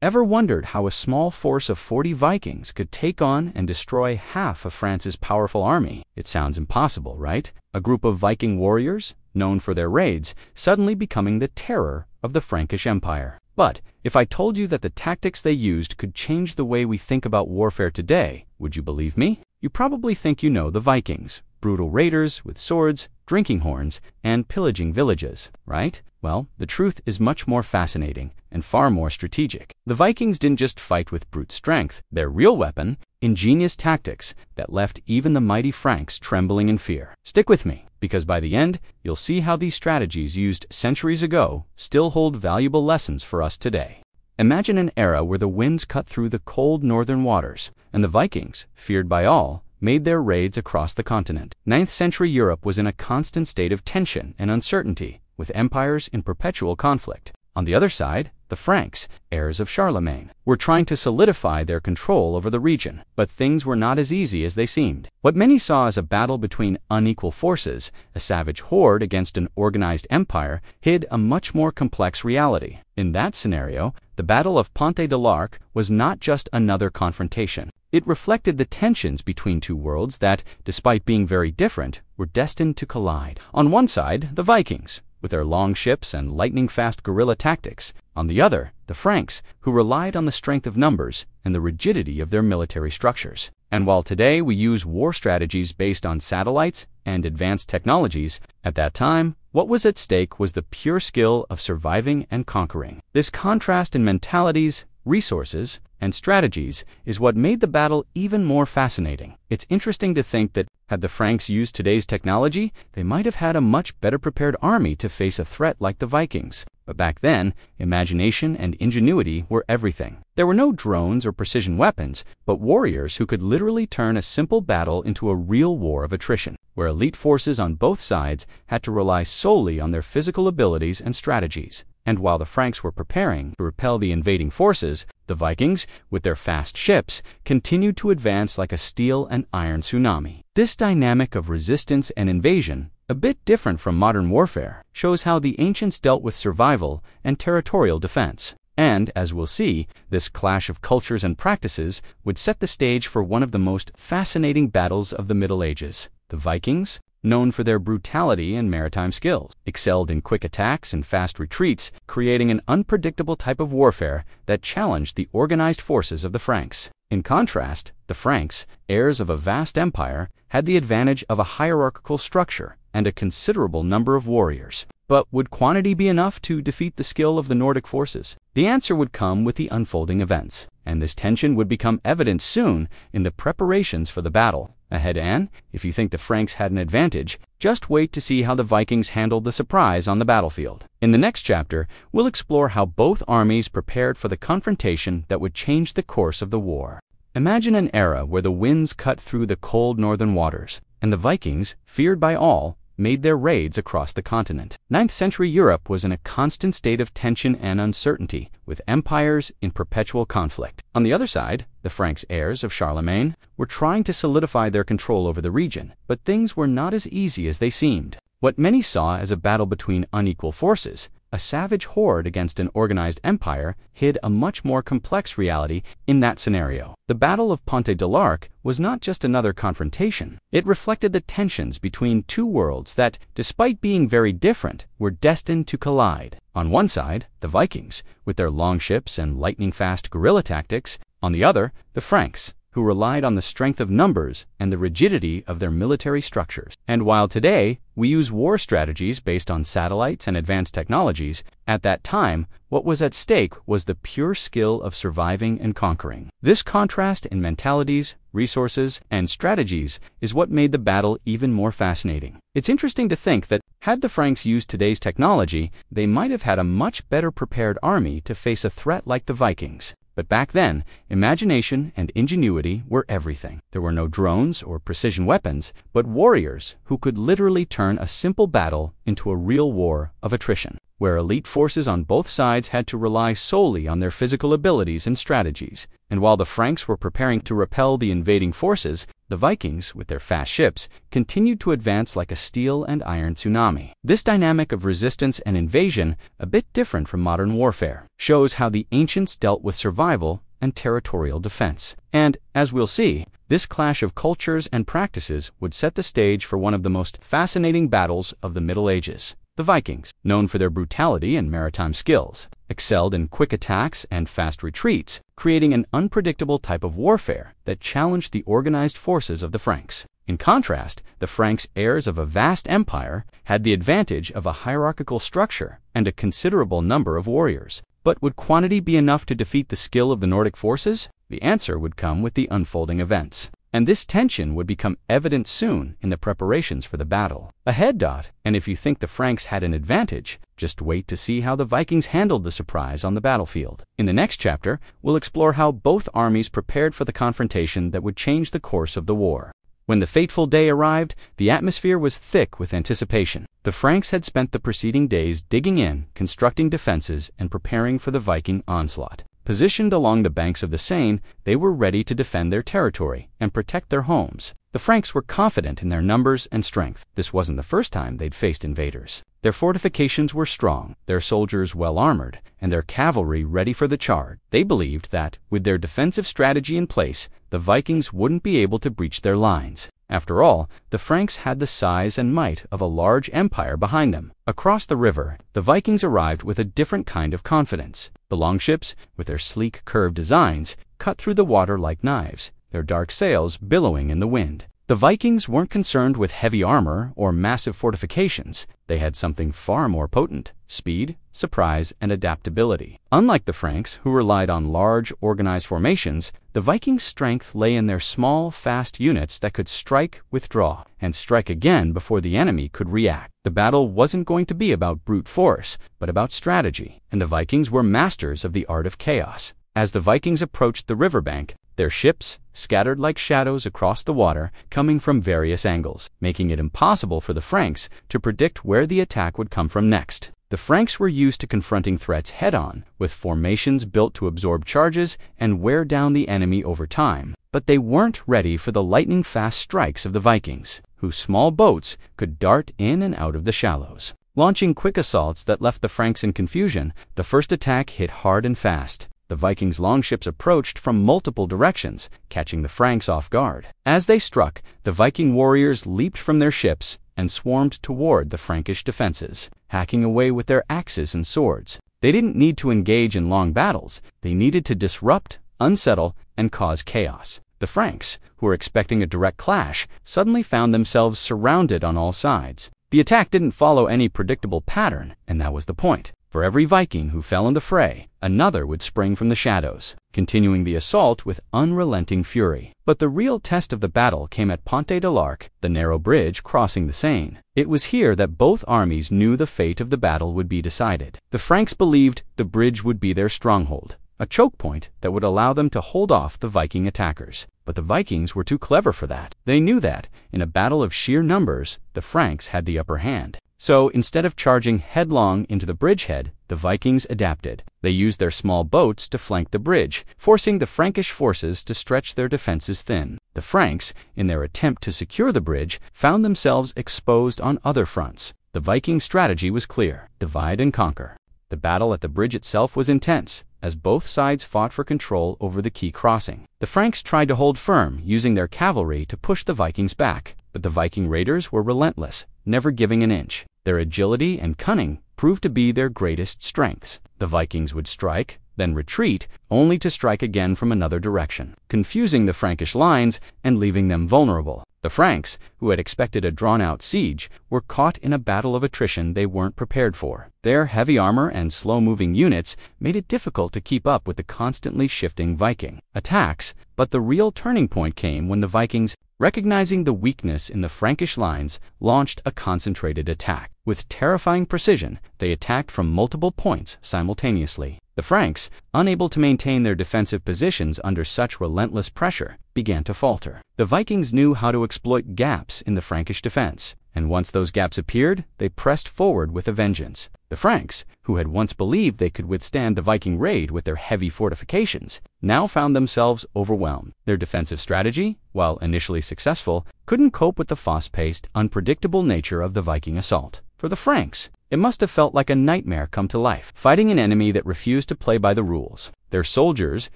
Ever wondered how a small force of 40 Vikings could take on and destroy half of France's powerful army? It sounds impossible, right? A group of Viking warriors, known for their raids, suddenly becoming the terror of the Frankish Empire. But if I told you that the tactics they used could change the way we think about warfare today, would you believe me? You probably think you know the Vikings, brutal raiders with swords, drinking horns, and pillaging villages, right? Well, the truth is much more fascinating and far more strategic. The Vikings didn't just fight with brute strength. Their real weapon, ingenious tactics that left even the mighty Franks trembling in fear. Stick with me, because by the end, you'll see how these strategies used centuries ago still hold valuable lessons for us today. Imagine an era where the winds cut through the cold northern waters, and the Vikings, feared by all, made their raids across the continent. 9th century Europe was in a constant state of tension and uncertainty, with empires in perpetual conflict. On the other side, the Franks, heirs of Charlemagne, were trying to solidify their control over the region, but things were not as easy as they seemed. What many saw as a battle between unequal forces, a savage horde against an organized empire, hid a much more complex reality. In that scenario, the Battle of Pont de l'Arc was not just another confrontation. It reflected the tensions between two worlds that, despite being very different, were destined to collide. On one side, the Vikings, with their long ships and lightning-fast guerrilla tactics. On the other, the Franks, who relied on the strength of numbers and the rigidity of their military structures. And while today we use war strategies based on satellites and advanced technologies, at that time, what was at stake was the pure skill of surviving and conquering. This contrast in mentalities, resources, and strategies is what made the battle even more fascinating. It's interesting to think that had the Franks used today's technology, they might have had a much better prepared army to face a threat like the Vikings. But back then, imagination and ingenuity were everything. There were no drones or precision weapons, but warriors who could literally turn a simple battle into a real war of attrition, where elite forces on both sides had to rely solely on their physical abilities and strategies. And while the Franks were preparing to repel the invading forces, the Vikings, with their fast ships, continued to advance like a steel and iron tsunami. This dynamic of resistance and invasion, a bit different from modern warfare, shows how the ancients dealt with survival and territorial defense. And, as we'll see, this clash of cultures and practices would set the stage for one of the most fascinating battles of the Middle Ages. The Vikings, known for their brutality and maritime skills, excelled in quick attacks and fast retreats, creating an unpredictable type of warfare that challenged the organized forces of the Franks. In contrast, the Franks, heirs of a vast empire, had the advantage of a hierarchical structure and a considerable number of warriors. But would quantity be enough to defeat the skill of the Nordic forces? The answer would come with the unfolding events, and this tension would become evident soon in the preparations for the battle. Ahead, and if you think the Franks had an advantage, just wait to see how the Vikings handled the surprise on the battlefield. In the next chapter, we'll explore how both armies prepared for the confrontation that would change the course of the war. Imagine an era where the winds cut through the cold northern waters, and the Vikings, feared by all, made their raids across the continent. 9th century Europe was in a constant state of tension and uncertainty, with empires in perpetual conflict. On the other side, the Franks, heirs of Charlemagne, were trying to solidify their control over the region, but things were not as easy as they seemed. What many saw as a battle between unequal forces, a savage horde against an organized empire, hid a much more complex reality in that scenario. The Battle of Pont de l'Arc was not just another confrontation. It reflected the tensions between two worlds that, despite being very different, were destined to collide. On one side, the Vikings, with their long ships and lightning-fast guerrilla tactics. On the other, the Franks, who relied on the strength of numbers and the rigidity of their military structures. And while today we use war strategies based on satellites and advanced technologies, at that time, what was at stake was the pure skill of surviving and conquering. This contrast in mentalities, resources, and strategies is what made the battle even more fascinating. It's interesting to think that had the Franks used today's technology, they might have had a much better prepared army to face a threat like the Vikings. But back then, imagination and ingenuity were everything. There were no drones or precision weapons, but warriors who could literally turn a simple battle into a real war of attrition. where elite forces on both sides had to rely solely on their physical abilities and strategies. And while the Franks were preparing to repel the invading forces, the Vikings, with their fast ships, continued to advance like a steel and iron tsunami. This dynamic of resistance and invasion, a bit different from modern warfare, shows how the ancients dealt with survival and territorial defense. And, as we'll see, this clash of cultures and practices would set the stage for one of the most fascinating battles of the Middle Ages. The Vikings, known for their brutality and maritime skills, excelled in quick attacks and fast retreats, creating an unpredictable type of warfare that challenged the organized forces of the Franks. In contrast, the Franks, heirs of a vast empire, had the advantage of a hierarchical structure and a considerable number of warriors. But would quantity be enough to defeat the skill of the Nordic forces? The answer would come with the unfolding events. And this tension would become evident soon in the preparations for the battle. And if you think the Franks had an advantage, just wait to see how the Vikings handled the surprise on the battlefield. In the next chapter, we'll explore how both armies prepared for the confrontation that would change the course of the war. When the fateful day arrived, the atmosphere was thick with anticipation. The Franks had spent the preceding days digging in, constructing defenses, and preparing for the Viking onslaught. Positioned along the banks of the Seine, they were ready to defend their territory and protect their homes. The Franks were confident in their numbers and strength. This wasn't the first time they'd faced invaders. Their fortifications were strong, their soldiers well armored, and their cavalry ready for the charge. They believed that, with their defensive strategy in place, the Vikings wouldn't be able to breach their lines. After all, the Franks had the size and might of a large empire behind them. Across the river, the Vikings arrived with a different kind of confidence. The longships, with their sleek curved designs, cut through the water like knives, their dark sails billowing in the wind. The Vikings weren't concerned with heavy armor or massive fortifications. They had something far more potent: speed, surprise, and adaptability. Unlike the Franks, who relied on large, organized formations, the Vikings' strength lay in their small, fast units that could strike, withdraw, and strike again before the enemy could react. The battle wasn't going to be about brute force, but about strategy, and the Vikings were masters of the art of chaos. As the Vikings approached the riverbank, their ships scattered like shadows across the water, coming from various angles, making it impossible for the Franks to predict where the attack would come from next. The Franks were used to confronting threats head-on, with formations built to absorb charges and wear down the enemy over time. But they weren't ready for the lightning-fast strikes of the Vikings, whose small boats could dart in and out of the shallows. Launching quick assaults that left the Franks in confusion, the first attack hit hard and fast. The Vikings' longships approached from multiple directions, catching the Franks off guard. As they struck, the Viking warriors leaped from their ships and swarmed toward the Frankish defenses, hacking away with their axes and swords. They didn't need to engage in long battles. They needed to disrupt, unsettle, and cause chaos. The Franks, who were expecting a direct clash, suddenly found themselves surrounded on all sides. The attack didn't follow any predictable pattern, and that was the point. For every Viking who fell in the fray, another would spring from the shadows, continuing the assault with unrelenting fury. But the real test of the battle came at Pont de l'Arc, the narrow bridge crossing the Seine. It was here that both armies knew the fate of the battle would be decided. The Franks believed the bridge would be their stronghold, a choke point that would allow them to hold off the Viking attackers. But the Vikings were too clever for that. They knew that, in a battle of sheer numbers, the Franks had the upper hand. So, instead of charging headlong into the bridgehead, the Vikings adapted. They used their small boats to flank the bridge, forcing the Frankish forces to stretch their defenses thin. The Franks, in their attempt to secure the bridge, found themselves exposed on other fronts. The Viking strategy was clear: divide and conquer. The battle at the bridge itself was intense, as both sides fought for control over the key crossing. The Franks tried to hold firm, using their cavalry to push the Vikings back, but the Viking raiders were relentless, never giving an inch. Their agility and cunning proved to be their greatest strengths. The Vikings would strike, then retreat, only to strike again from another direction, confusing the Frankish lines and leaving them vulnerable. The Franks, who had expected a drawn-out siege, were caught in a battle of attrition they weren't prepared for. Their heavy armor and slow-moving units made it difficult to keep up with the constantly shifting Viking attacks, but the real turning point came when the Vikings, recognizing the weakness in the Frankish lines, launched a concentrated attack. With terrifying precision, they attacked from multiple points simultaneously. The Franks, unable to maintain their defensive positions under such relentless pressure, began to falter. The Vikings knew how to exploit gaps in the Frankish defense, and once those gaps appeared, they pressed forward with a vengeance. The Franks, who had once believed they could withstand the Viking raid with their heavy fortifications, now found themselves overwhelmed. Their defensive strategy, while initially successful, couldn't cope with the fast-paced, unpredictable nature of the Viking assault. For the Franks, it must have felt like a nightmare come to life, fighting an enemy that refused to play by the rules. Their soldiers,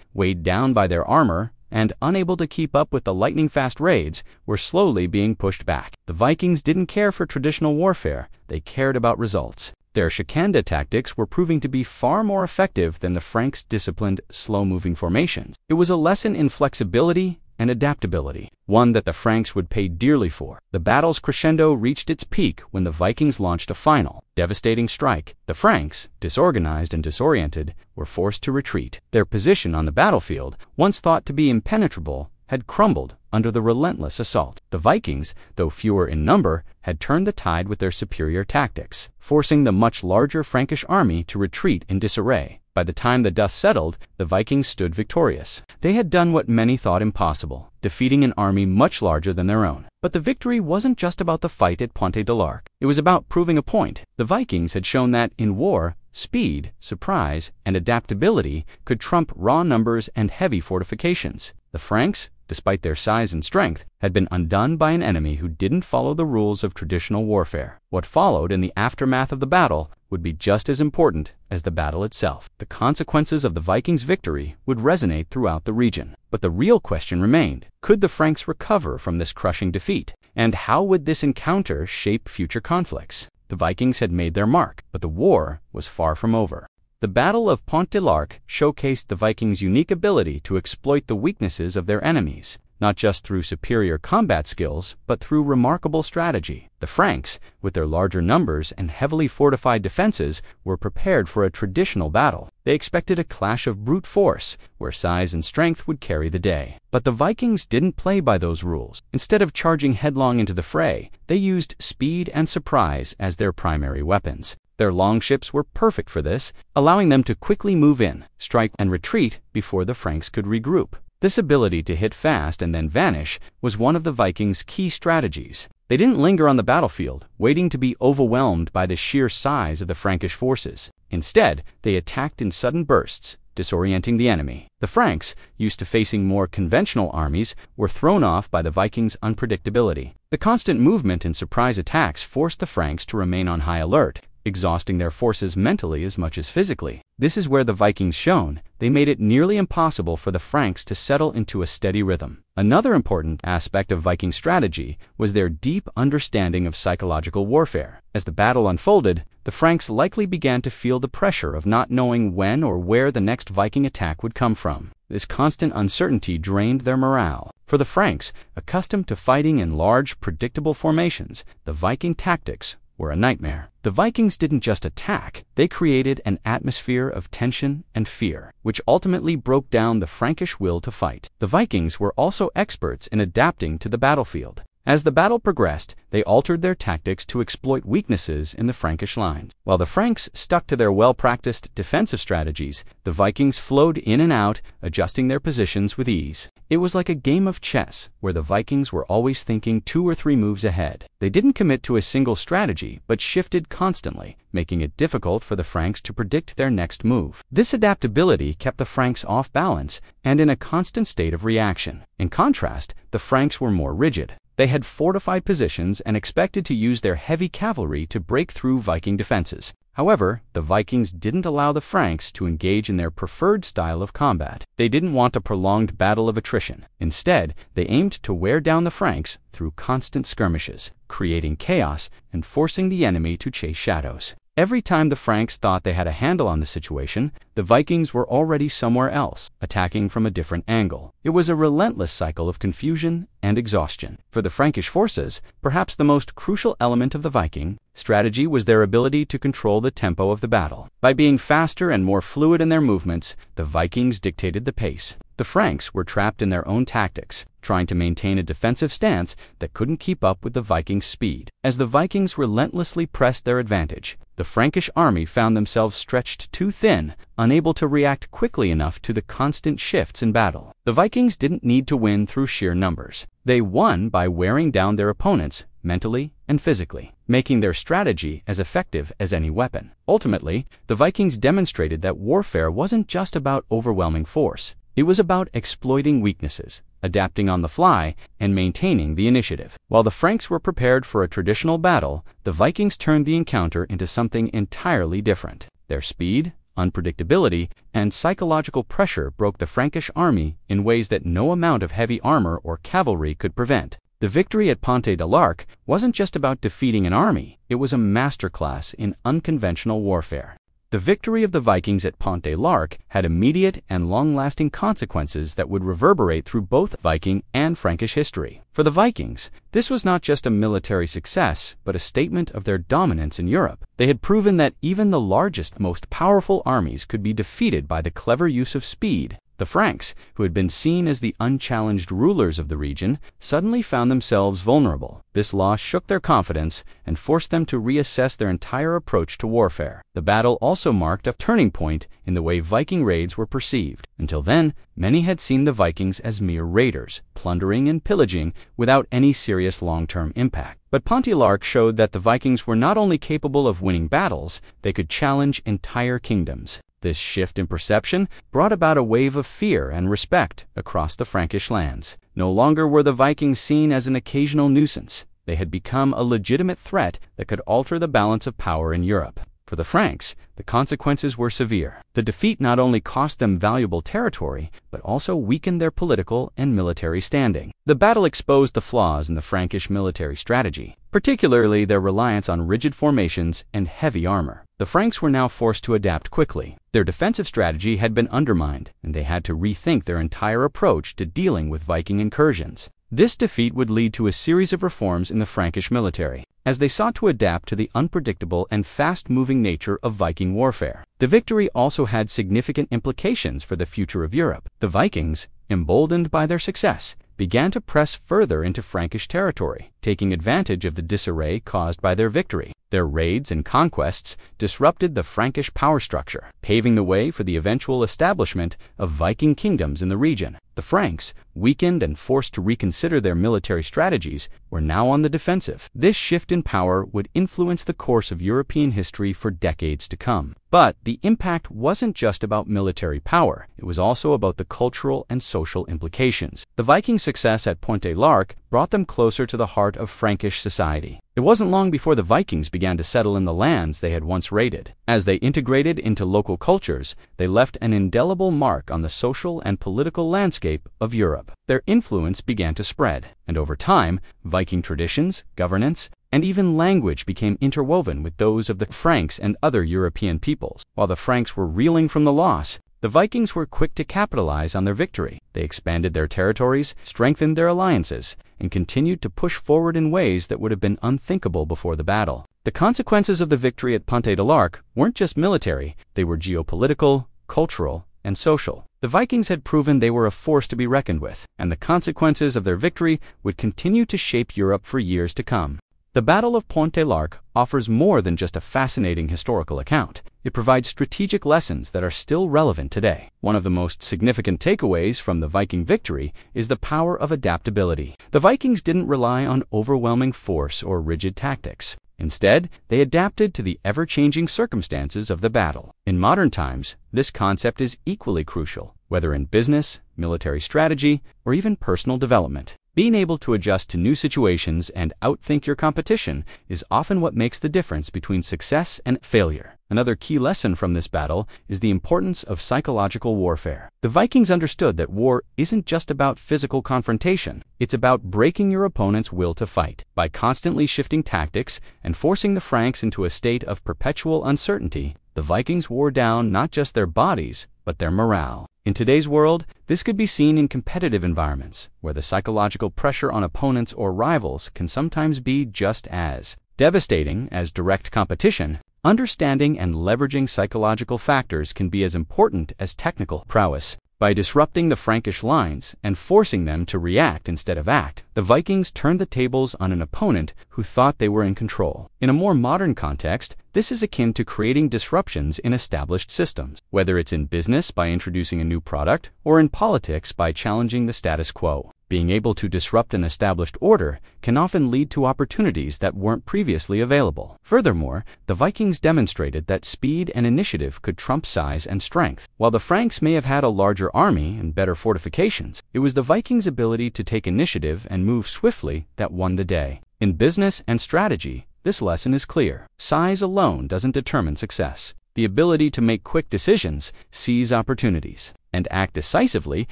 weighed down by their armor and unable to keep up with the lightning-fast raids, were slowly being pushed back. The Vikings didn't care for traditional warfare, they cared about results. Their Shikanda tactics were proving to be far more effective than the Franks' disciplined, slow-moving formations. It was a lesson in flexibility and adaptability, one that the Franks would pay dearly for. The battle's crescendo reached its peak when the Vikings launched a final, devastating strike. The Franks, disorganized and disoriented, were forced to retreat. Their position on the battlefield, once thought to be impenetrable, had crumbled under the relentless assault. The Vikings, though fewer in number, had turned the tide with their superior tactics, forcing the much larger Frankish army to retreat in disarray. By the time the dust settled, the Vikings stood victorious. They had done what many thought impossible, defeating an army much larger than their own. But the victory wasn't just about the fight at Pont de l'Arc. It was about proving a point. The Vikings had shown that, in war, speed, surprise, and adaptability could trump raw numbers and heavy fortifications. The Franks, despite their size and strength, had been undone by an enemy who didn't follow the rules of traditional warfare. What followed in the aftermath of the battle would be just as important as the battle itself. The consequences of the Vikings' victory would resonate throughout the region. But the real question remained: could the Franks recover from this crushing defeat? And how would this encounter shape future conflicts? The Vikings had made their mark, but the war was far from over. The Battle of Pont de l'Arc showcased the Vikings' unique ability to exploit the weaknesses of their enemies, not just through superior combat skills, but through remarkable strategy. The Franks, with their larger numbers and heavily fortified defenses, were prepared for a traditional battle. They expected a clash of brute force, where size and strength would carry the day. But the Vikings didn't play by those rules. Instead of charging headlong into the fray, they used speed and surprise as their primary weapons. Their longships were perfect for this, allowing them to quickly move in, strike, and retreat before the Franks could regroup. This ability to hit fast and then vanish was one of the Vikings' key strategies. They didn't linger on the battlefield, waiting to be overwhelmed by the sheer size of the Frankish forces. Instead, they attacked in sudden bursts, disorienting the enemy. The Franks, used to facing more conventional armies, were thrown off by the Vikings' unpredictability. The constant movement and surprise attacks forced the Franks to remain on high alert, exhausting their forces mentally as much as physically. This is where the Vikings shone. They made it nearly impossible for the Franks to settle into a steady rhythm. Another important aspect of Viking strategy was their deep understanding of psychological warfare. As the battle unfolded, the Franks likely began to feel the pressure of not knowing when or where the next Viking attack would come from. This constant uncertainty drained their morale. For the Franks, accustomed to fighting in large, predictable formations, the Viking tactics were a nightmare. The Vikings didn't just attack, they created an atmosphere of tension and fear, which ultimately broke down the Frankish will to fight. The Vikings were also experts in adapting to the battlefield. As the battle progressed, they altered their tactics to exploit weaknesses in the Frankish lines. While the Franks stuck to their well-practiced defensive strategies, the Vikings flowed in and out, adjusting their positions with ease. It was like a game of chess, where the Vikings were always thinking 2 or 3 moves ahead. They didn't commit to a single strategy, but shifted constantly, making it difficult for the Franks to predict their next move. This adaptability kept the Franks off balance and in a constant state of reaction. In contrast, the Franks were more rigid. They had fortified positions and expected to use their heavy cavalry to break through Viking defenses. However, the Vikings didn't allow the Franks to engage in their preferred style of combat. They didn't want a prolonged battle of attrition. Instead, they aimed to wear down the Franks through constant skirmishes, creating chaos and forcing the enemy to chase shadows. Every time the Franks thought they had a handle on the situation, the Vikings were already somewhere else, attacking from a different angle. It was a relentless cycle of confusion and exhaustion. For the Frankish forces, perhaps the most crucial element of the Viking strategy was their ability to control the tempo of the battle. By being faster and more fluid in their movements, the Vikings dictated the pace. The Franks were trapped in their own tactics, trying to maintain a defensive stance that couldn't keep up with the Vikings' speed. As the Vikings relentlessly pressed their advantage, the Frankish army found themselves stretched too thin, unable to react quickly enough to the constant shifts in battle. The Vikings didn't need to win through sheer numbers. They won by wearing down their opponents mentally and physically, making their strategy as effective as any weapon. Ultimately, the Vikings demonstrated that warfare wasn't just about overwhelming force. It was about exploiting weaknesses, adapting on the fly, and maintaining the initiative. While the Franks were prepared for a traditional battle, the Vikings turned the encounter into something entirely different. Their speed, unpredictability, and psychological pressure broke the Frankish army in ways that no amount of heavy armor or cavalry could prevent. The victory at Pont de l'Arc wasn't just about defeating an army, it was a masterclass in unconventional warfare. The victory of the Vikings at Pont de l'Arc had immediate and long-lasting consequences that would reverberate through both Viking and Frankish history. For the Vikings, this was not just a military success, but a statement of their dominance in Europe. They had proven that even the largest, most powerful armies could be defeated by the clever use of speed. The Franks, who had been seen as the unchallenged rulers of the region, suddenly found themselves vulnerable. This loss shook their confidence and forced them to reassess their entire approach to warfare. The battle also marked a turning point in the way Viking raids were perceived. Until then, many had seen the Vikings as mere raiders, plundering and pillaging without any serious long-term impact. But Pont de l'Arc showed that the Vikings were not only capable of winning battles, they could challenge entire kingdoms. This shift in perception brought about a wave of fear and respect across the Frankish lands. No longer were the Vikings seen as an occasional nuisance. They had become a legitimate threat that could alter the balance of power in Europe. For the Franks, the consequences were severe. The defeat not only cost them valuable territory, but also weakened their political and military standing. The battle exposed the flaws in the Frankish military strategy, particularly their reliance on rigid formations and heavy armor. The Franks were now forced to adapt quickly. Their defensive strategy had been undermined, and they had to rethink their entire approach to dealing with Viking incursions. This defeat would lead to a series of reforms in the Frankish military, as they sought to adapt to the unpredictable and fast-moving nature of Viking warfare. The victory also had significant implications for the future of Europe. The Vikings, emboldened by their success, began to press further into Frankish territory, taking advantage of the disarray caused by their victory. Their raids and conquests disrupted the Frankish power structure, paving the way for the eventual establishment of Viking kingdoms in the region. The Franks, weakened and forced to reconsider their military strategies, were now on the defensive. This shift in power would influence the course of European history for decades to come. But the impact wasn't just about military power, it was also about the cultural and social implications. The Viking success at Pont de l'Arc brought them closer to the heart of Frankish society. It wasn't long before the Vikings began to settle in the lands they had once raided. As they integrated into local cultures, they left an indelible mark on the social and political landscape of Europe. Their influence began to spread, and over time, Viking traditions, governance, and even language became interwoven with those of the Franks and other European peoples. While the Franks were reeling from the loss, the Vikings were quick to capitalize on their victory. They expanded their territories, strengthened their alliances, and continued to push forward in ways that would have been unthinkable before the battle. The consequences of the victory at Pont de l'Arc weren't just military, they were geopolitical, cultural, and social. The Vikings had proven they were a force to be reckoned with, and the consequences of their victory would continue to shape Europe for years to come. The Battle of Pont de l'Arc offers more than just a fascinating historical account. It provides strategic lessons that are still relevant today. One of the most significant takeaways from the Viking victory is the power of adaptability. The Vikings didn't rely on overwhelming force or rigid tactics. Instead, they adapted to the ever-changing circumstances of the battle. In modern times, this concept is equally crucial, whether in business, military strategy, or even personal development. Being able to adjust to new situations and outthink your competition is often what makes the difference between success and failure. Another key lesson from this battle is the importance of psychological warfare. The Vikings understood that war isn't just about physical confrontation, it's about breaking your opponent's will to fight. By constantly shifting tactics and forcing the Franks into a state of perpetual uncertainty, the Vikings wore down not just their bodies, but their morale. In today's world, this could be seen in competitive environments, where the psychological pressure on opponents or rivals can sometimes be just as devastating as direct competition. Understanding and leveraging psychological factors can be as important as technical prowess. By disrupting the Frankish lines and forcing them to react instead of act, the Vikings turned the tables on an opponent who thought they were in control. In a more modern context, this is akin to creating disruptions in established systems, whether it's in business by introducing a new product or in politics by challenging the status quo. Being able to disrupt an established order can often lead to opportunities that weren't previously available. Furthermore, the Vikings demonstrated that speed and initiative could trump size and strength. While the Franks may have had a larger army and better fortifications, it was the Vikings' ability to take initiative and move swiftly that won the day. In business and strategy, this lesson is clear. Size alone doesn't determine success. The ability to make quick decisions, seize opportunities, and act decisively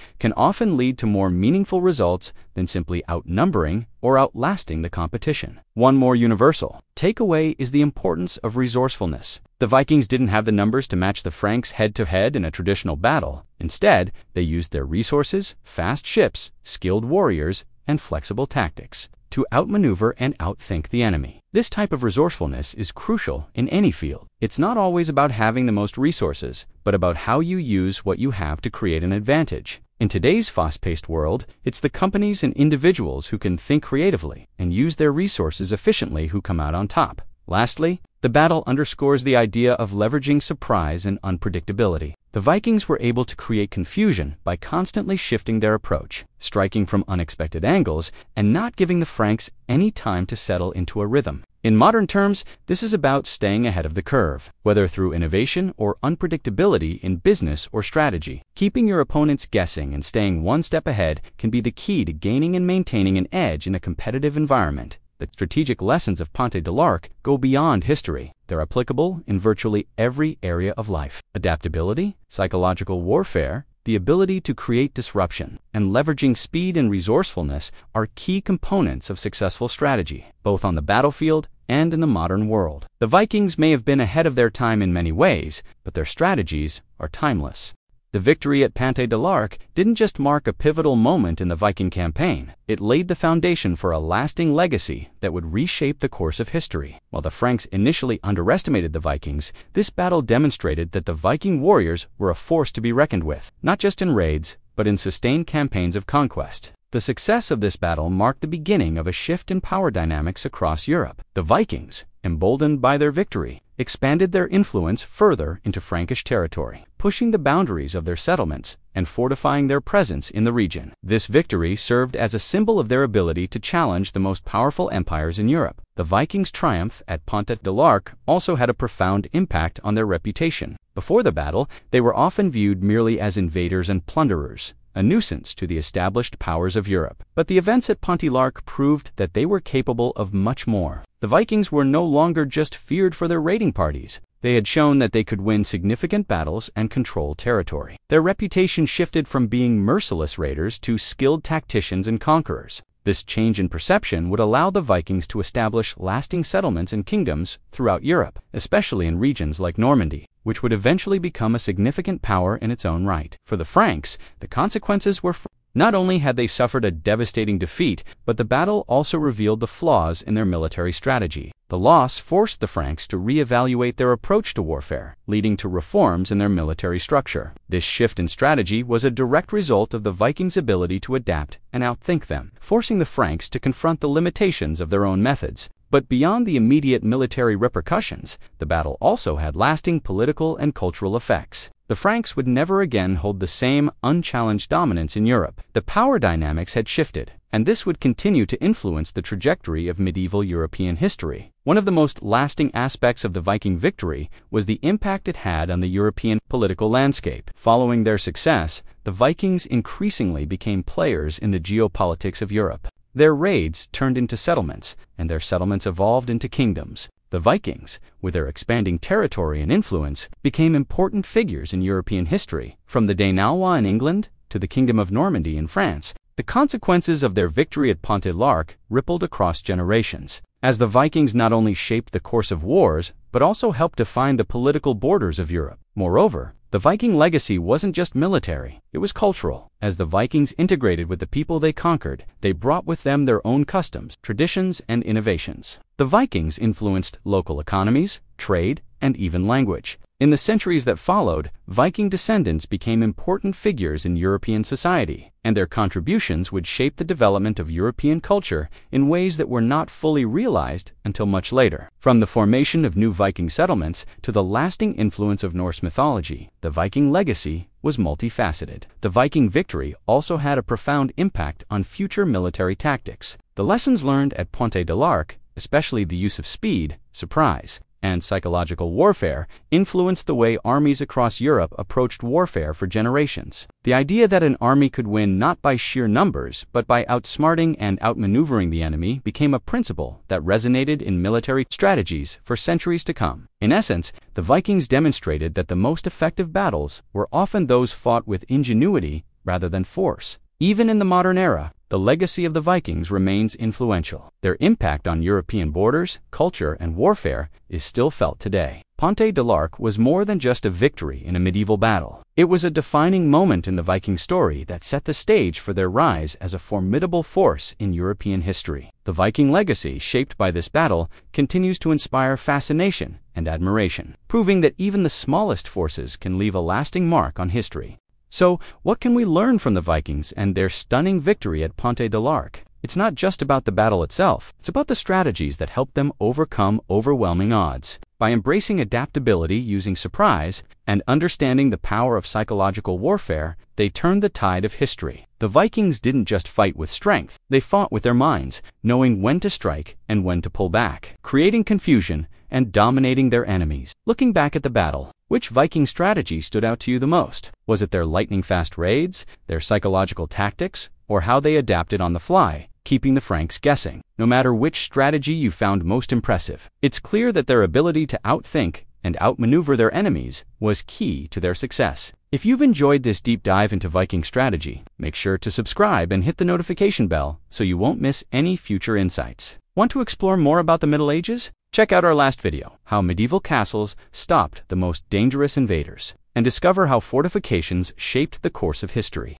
can often lead to more meaningful results than simply outnumbering or outlasting the competition. One more universal takeaway is the importance of resourcefulness. The Vikings didn't have the numbers to match the Franks head-to-head in a traditional battle. Instead, they used their resources, fast ships, skilled warriors, and flexible tactics to outmaneuver and outthink the enemy. This type of resourcefulness is crucial in any field. It's not always about having the most resources, but about how you use what you have to create an advantage. In today's fast-paced world, it's the companies and individuals who can think creatively and use their resources efficiently who come out on top. Lastly, the battle underscores the idea of leveraging surprise and unpredictability. The Vikings were able to create confusion by constantly shifting their approach, striking from unexpected angles, and not giving the Franks any time to settle into a rhythm. In modern terms, this is about staying ahead of the curve, whether through innovation or unpredictability in business or strategy. Keeping your opponents guessing and staying one step ahead can be the key to gaining and maintaining an edge in a competitive environment. The strategic lessons of Pont de l'Arc go beyond history. They're applicable in virtually every area of life. Adaptability, psychological warfare, the ability to create disruption, and leveraging speed and resourcefulness are key components of successful strategy, both on the battlefield and in the modern world. The Vikings may have been ahead of their time in many ways, but their strategies are timeless. The victory at Pont de l'Arc didn't just mark a pivotal moment in the Viking campaign, it laid the foundation for a lasting legacy that would reshape the course of history. While the Franks initially underestimated the Vikings, this battle demonstrated that the Viking warriors were a force to be reckoned with, not just in raids, but in sustained campaigns of conquest. The success of this battle marked the beginning of a shift in power dynamics across Europe. The Vikings, emboldened by their victory, expanded their influence further into Frankish territory, pushing the boundaries of their settlements and fortifying their presence in the region. This victory served as a symbol of their ability to challenge the most powerful empires in Europe. The Vikings' triumph at Pont de l'Arc also had a profound impact on their reputation. Before the battle, they were often viewed merely as invaders and plunderers, a nuisance to the established powers of Europe. But the events at Pont de l'Arc proved that they were capable of much more. The Vikings were no longer just feared for their raiding parties. They had shown that they could win significant battles and control territory. Their reputation shifted from being merciless raiders to skilled tacticians and conquerors. This change in perception would allow the Vikings to establish lasting settlements and kingdoms throughout Europe, especially in regions like Normandy, which would eventually become a significant power in its own right. For the Franks, the consequences were not only had they suffered a devastating defeat, but the battle also revealed the flaws in their military strategy. The loss forced the Franks to reevaluate their approach to warfare, leading to reforms in their military structure. This shift in strategy was a direct result of the Vikings' ability to adapt and outthink them, forcing the Franks to confront the limitations of their own methods. But beyond the immediate military repercussions, the battle also had lasting political and cultural effects. The Franks would never again hold the same unchallenged dominance in Europe. The power dynamics had shifted, and this would continue to influence the trajectory of medieval European history. One of the most lasting aspects of the Viking victory was the impact it had on the European political landscape. Following their success, the Vikings increasingly became players in the geopolitics of Europe. Their raids turned into settlements, and their settlements evolved into kingdoms. The Vikings, with their expanding territory and influence, became important figures in European history. From the Danelaw in England to the Kingdom of Normandy in France, the consequences of their victory at Pont de l'Arc rippled across generations, as the Vikings not only shaped the course of wars, but also helped define the political borders of Europe. Moreover, the Viking legacy wasn't just military, it was cultural. As the Vikings integrated with the people they conquered, they brought with them their own customs, traditions, and innovations. The Vikings influenced local economies, trade, and even language, In the centuries that followed, Viking descendants became important figures in European society, and their contributions would shape the development of European culture in ways that were not fully realized until much later. From the formation of new Viking settlements to the lasting influence of Norse mythology, the Viking legacy was multifaceted. The Viking victory also had a profound impact on future military tactics. The lessons learned at Pont de l'Arc, especially the use of speed, surprise, and psychological warfare, influenced the way armies across Europe approached warfare for generations. The idea that an army could win not by sheer numbers, but by outsmarting and outmaneuvering the enemy became a principle that resonated in military strategies for centuries to come. In essence, the Vikings demonstrated that the most effective battles were often those fought with ingenuity rather than force. Even in the modern era, the legacy of the Vikings remains influential. Their impact on European borders, culture, and warfare is still felt today. Pont de l'Arc was more than just a victory in a medieval battle. It was a defining moment in the Viking story that set the stage for their rise as a formidable force in European history. The Viking legacy, shaped by this battle, continues to inspire fascination and admiration, proving that even the smallest forces can leave a lasting mark on history. So, what can we learn from the Vikings and their stunning victory at Pont de l'Arc? It's not just about the battle itself, it's about the strategies that helped them overcome overwhelming odds. By embracing adaptability using surprise and understanding the power of psychological warfare, they turned the tide of history. The Vikings didn't just fight with strength, they fought with their minds, knowing when to strike and when to pull back, creating confusion and dominating their enemies. Looking back at the battle, which Viking strategy stood out to you the most? Was it their lightning-fast raids, their psychological tactics, or how they adapted on the fly, keeping the Franks guessing? No matter which strategy you found most impressive, it's clear that their ability to outthink and outmaneuver their enemies was key to their success. If you've enjoyed this deep dive into Viking strategy, make sure to subscribe and hit the notification bell so you won't miss any future insights. Want to explore more about the Middle Ages? Check out our last video, How Medieval Castles Stopped the Most Dangerous Invaders, and discover how fortifications shaped the course of history.